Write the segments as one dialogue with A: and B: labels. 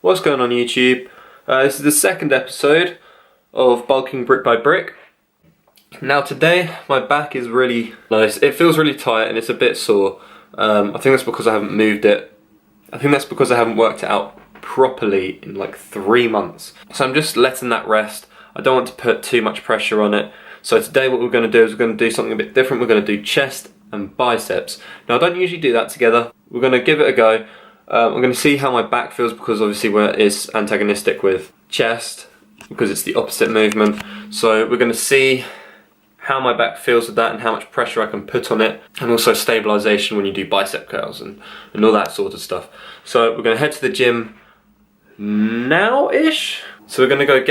A: What's going on YouTube? This is the second episode of bulking brick by brick. Now today my back is really nice. It feels really tight and it's a bit sore. I think that's because I haven't moved it. I think that's because I haven't worked it out properly in like 3 months. So I'm just letting that rest. I don't want to put too much pressure on it. So today what we're going to do is we're going to do something a bit different. We're going to do chest and biceps. Now I don't usually do that together. We're going to give it a go. I'm going to see how my back feels because obviously it's antagonistic with chest because it's the opposite movement. So we're going to see how my back feels with that and how much pressure I can put on it, and also stabilization when you do bicep curls and all that sort of stuff. So we're going to head to the gym now-ish. So we're going to go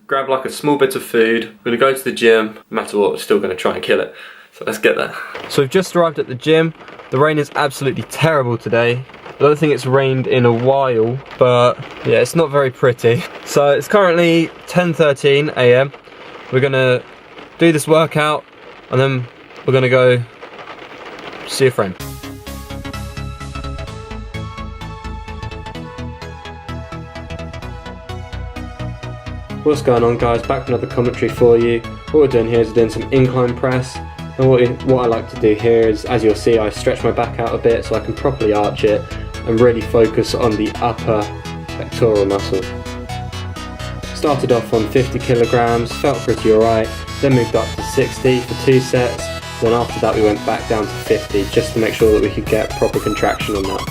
A: grab like a small bit of food. We're going to go to the gym. No matter what, we're still going to try and kill it. So let's get there. So we've just arrived at the gym. The rain is absolutely terrible today. I don't think it's rained in a while, but yeah, it's not very pretty. So it's currently 10:13 AM. We're gonna do this workout and then we're gonna go see a friend. What's going on, guys? Back with another commentary for you. What we're doing here is doing some incline press. And what I like to do here is, as you'll see, I stretch my back out a bit so I can properly arch it and really focus on the upper pectoral muscle. Started off on 50 kilograms, felt pretty alright, then moved up to 60 for 2 sets, then after that we went back down to 50 just to make sure that we could get proper contraction on that.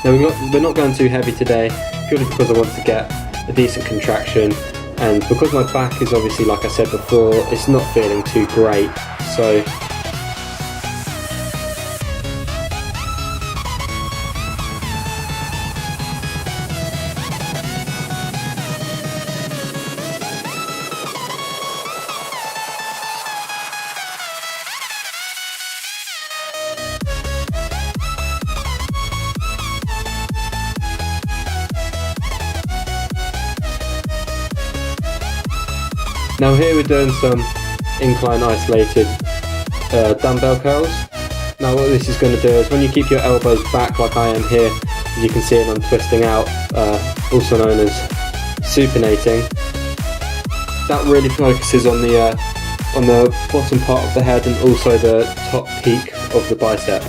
A: Now we're not going too heavy today, purely because I want to get a decent contraction, and because my back is obviously, like I said before, it's not feeling too great, so now here we're doing some incline isolated dumbbell curls. Now what this is going to do is when you keep your elbows back like I am here, as you can see it, I'm twisting out, also known as supinating. That really focuses on the bottom part of the head and also the top peak of the bicep,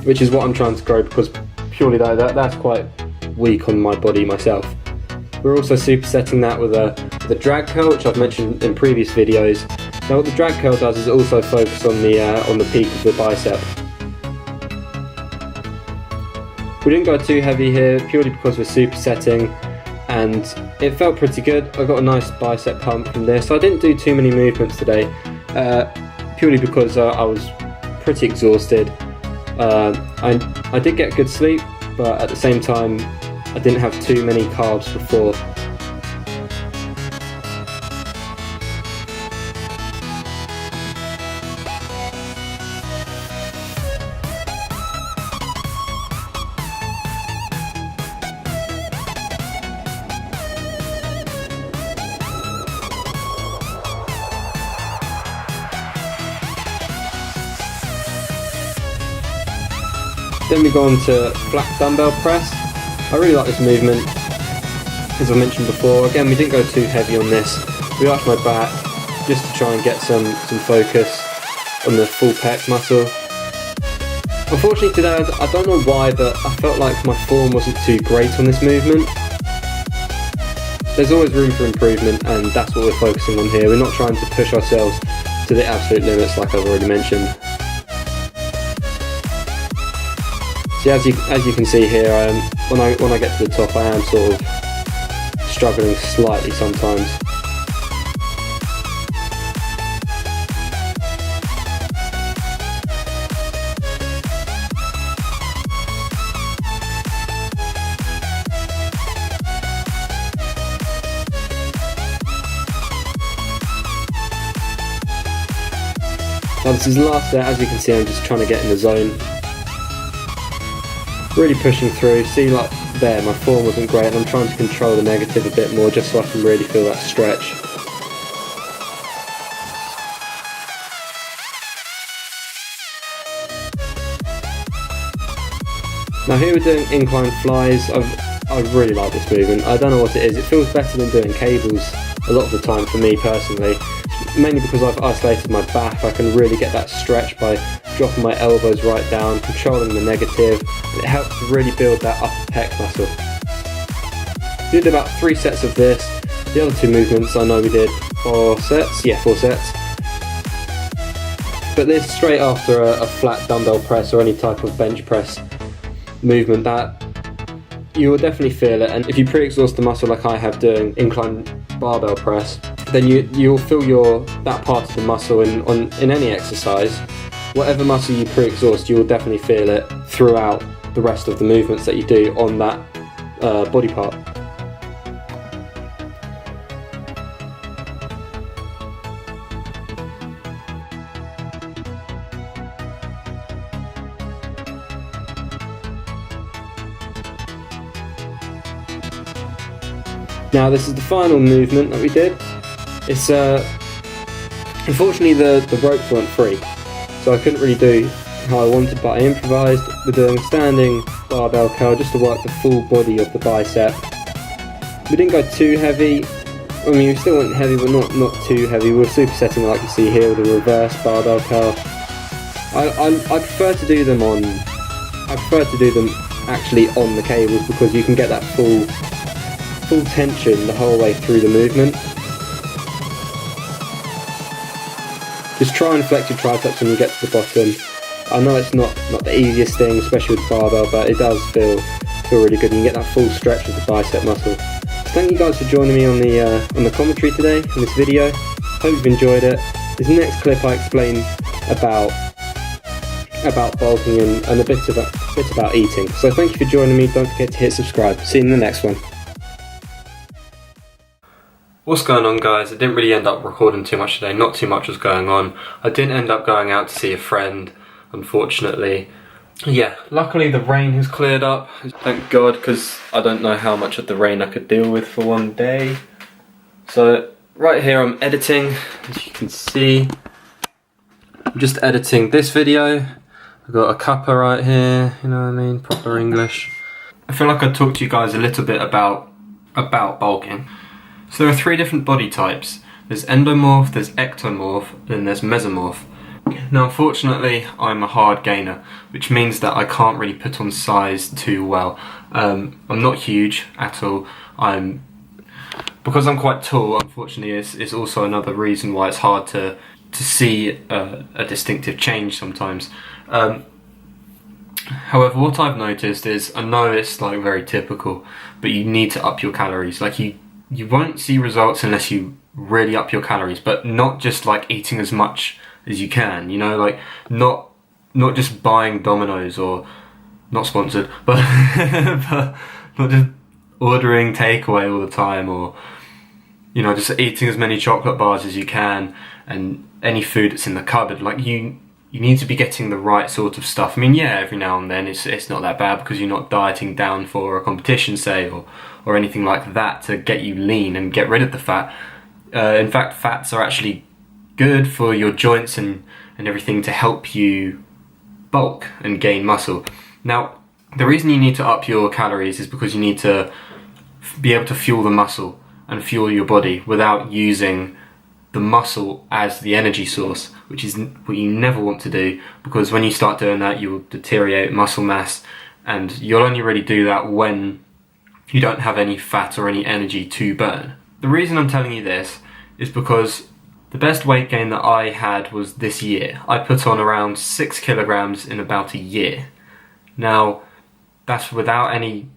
A: which is what I'm trying to grow because purely that's quite weak on my body myself. We're also supersetting that with the drag curl, which I've mentioned in previous videos. Now what the drag curl does is also focus on the peak of the bicep. We didn't go too heavy here purely because we're supersetting, and it felt pretty good. I got a nice bicep pump from this. So I didn't do too many movements today, purely because I was pretty exhausted. I did get good sleep, but at the same time I didn't have too many carbs before. Then we go on to flat dumbbell press. I really like this movement, as I mentioned before. Again, we didn't go too heavy on this. We arched my back just to try and get some focus on the full pec muscle. Unfortunately today, I don't know why, but I felt like my form wasn't too great on this movement. There's always room for improvement, and that's what we're focusing on here. We're not trying to push ourselves to the absolute limits like I've already mentioned. So as you can see here, when I get to the top, I am sort of struggling slightly sometimes. Now this is the last set. As you can see, I'm just trying to get in the zone. Really pushing through. See, like there, my form wasn't great, and I'm trying to control the negative a bit more just so I can really feel that stretch. Now here we're doing incline flies. I
B: I really like this movement. I don't know what it is. It feels better than doing cables a lot of the time for me personally. Mainly because I've isolated my back. I can really get that stretch by dropping my elbows right down, controlling the negative. And it helps to really build that upper pec muscle. We did about 3 sets of this. The other 2 movements, I know we did 4 sets. Yeah, 4 sets. But this straight after a flat dumbbell press or any type of bench press movement, that you will definitely feel it. And if you pre-exhaust the muscle like I have doing incline barbell press, then you'll feel that part of the muscle in any exercise. Whatever muscle you pre-exhaust, you will definitely feel it throughout the rest of the movements that you do on that body part. Now this is the final movement that we did. It's unfortunately the ropes weren't free, so I couldn't really do how I wanted, but I improvised. We're doing a standing barbell curl just to work the full body of the bicep. We didn't go too heavy. I mean, we still went heavy, but not too heavy. We were supersetting like you see here with a reverse barbell curl. I prefer to do them actually on the cables, because you can get that full tension the whole way through the movement. Just try and flex your triceps when you get to the bottom. I know it's not the easiest thing, especially with barbell, but it does feel really good, and you get that full stretch of the bicep muscle. So thank you guys for joining me on the commentary today in this video. Hope you've enjoyed it. This next clip I explain about bulking and a bit about eating. So thank you for joining me. Don't forget to hit subscribe. See you in the next one.
A: What's going on, guys? I didn't really end up recording too much today. Not too much was going on. I didn't end up going out to see a friend, unfortunately. Yeah, luckily the rain has cleared up. Thank God, because I don't know how much of the rain I could deal with for one day. So right here I'm editing, as you can see. I'm just editing this video. I've got a cuppa right here, you know what I mean, proper English. I feel like I talked to you guys a little bit about bulking. So there are 3 different body types. There's endomorph, there's ectomorph, then there's mesomorph. Now unfortunately I'm a hard gainer, which means that I can't really put on size too well. I'm not huge at all. Because I'm quite tall, unfortunately it's also another reason why it's hard to see a distinctive change sometimes. However, what I've noticed is, I know it's like very typical, but you need to up your calories. Like you won't see results unless you really up your calories, but not just like eating as much as you can, you know, like not just buying Domino's, or not sponsored, but, but not just ordering takeaway all the time, or, you know, just eating as many chocolate bars as you can and any food that's in the cupboard. Like you need to be getting the right sort of stuff. I mean, yeah, every now and then it's not that bad, because you're not dieting down for a competition, say, or anything like that to get you lean and get rid of the fat. In fact, fats are actually good for your joints and everything to help you bulk and gain muscle. Now, the reason you need to up your calories is because you need to be able to fuel the muscle and fuel your body without using the muscle as the energy source, which is what you never want to do, because when you start doing that, you will deteriorate muscle mass, and you'll only really do that when you don't have any fat or any energy to burn. The reason I'm telling you this is because the best weight gain that I had was this year. I put on around 6 kilograms in about a year. Now, that's without any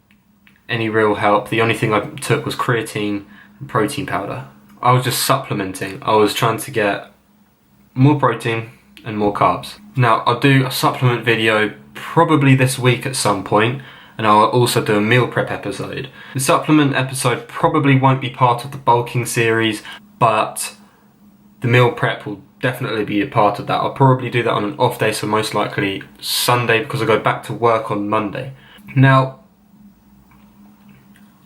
A: real help. The only thing I took was creatine and protein powder. I was just supplementing. I was trying to get more protein and more carbs. Now, I'll do a supplement video probably this week at some point, and I'll also do a meal prep episode. The supplement episode probably won't be part of the bulking series, but the meal prep will definitely be a part of that. I'll probably do that on an off day, so most likely Sunday, because I go back to work on Monday. Now,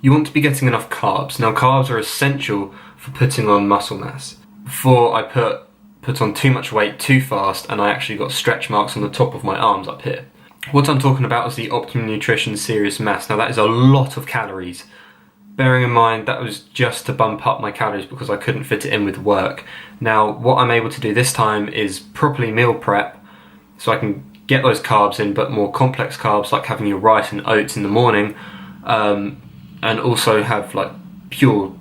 A: you want to be getting enough carbs. Now, carbs are essential for putting on muscle mass. Before, I put on too much weight too fast, and I actually got stretch marks on the top of my arms up here. What I'm talking about is the Optimum Nutrition Serious Mass. Now that is a lot of calories. Bearing in mind that was just to bump up my calories because I couldn't fit it in with work. Now what I'm able to do this time is properly meal prep, so I can get those carbs in, but more complex carbs like having your rice and oats in the morning, and also have like pure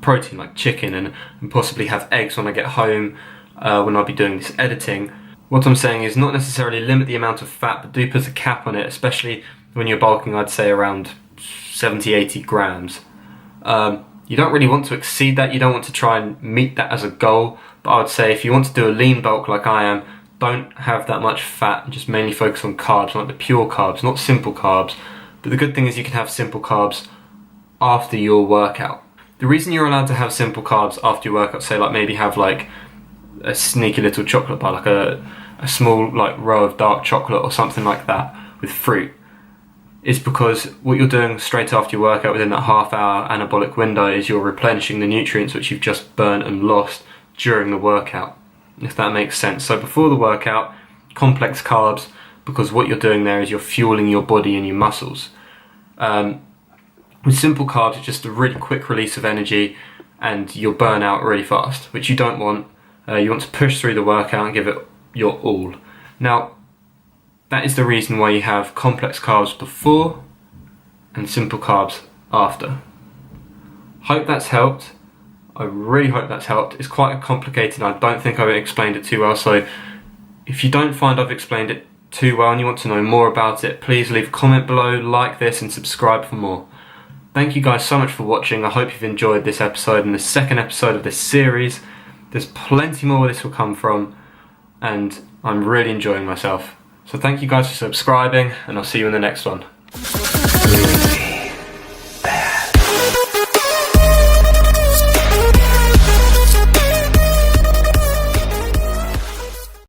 A: protein like chicken, and possibly have eggs when I get home when I'll be doing this editing. What I'm saying is not necessarily limit the amount of fat, but do put a cap on it, especially when you're bulking. I'd say around 70-80 grams. You don't really want to exceed that. You don't want to try and meet that as a goal, but I would say if you want to do a lean bulk like I am, don't have that much fat and just mainly focus on carbs, like the pure carbs, not simple carbs. But the good thing is you can have simple carbs after your workout. The reason you're allowed to have simple carbs after your workout, say like maybe have like a sneaky little chocolate bar, like a small like row of dark chocolate or something like that with fruit, is because what you're doing straight after your workout within that half-hour anabolic window is you're replenishing the nutrients which you've just burnt and lost during the workout, if that makes sense. So before the workout, complex carbs, because what you're doing there is you're fueling your body and your muscles. With simple carbs, it's just a really quick release of energy and you'll burn out really fast, which you don't want. You want to push through the workout and give it your all. Now, that is the reason why you have complex carbs before and simple carbs after. Hope that's helped. I really hope that's helped. It's quite complicated. I don't think I've explained it too well, so if you don't find I've explained it too well and you want to know more about it, please leave a comment below, like this and subscribe for more. Thank you guys so much for watching. I hope you've enjoyed this episode and the second episode of this series. There's plenty more where this will come from, and I'm really enjoying myself. So thank you guys for subscribing, and I'll see you in the next one.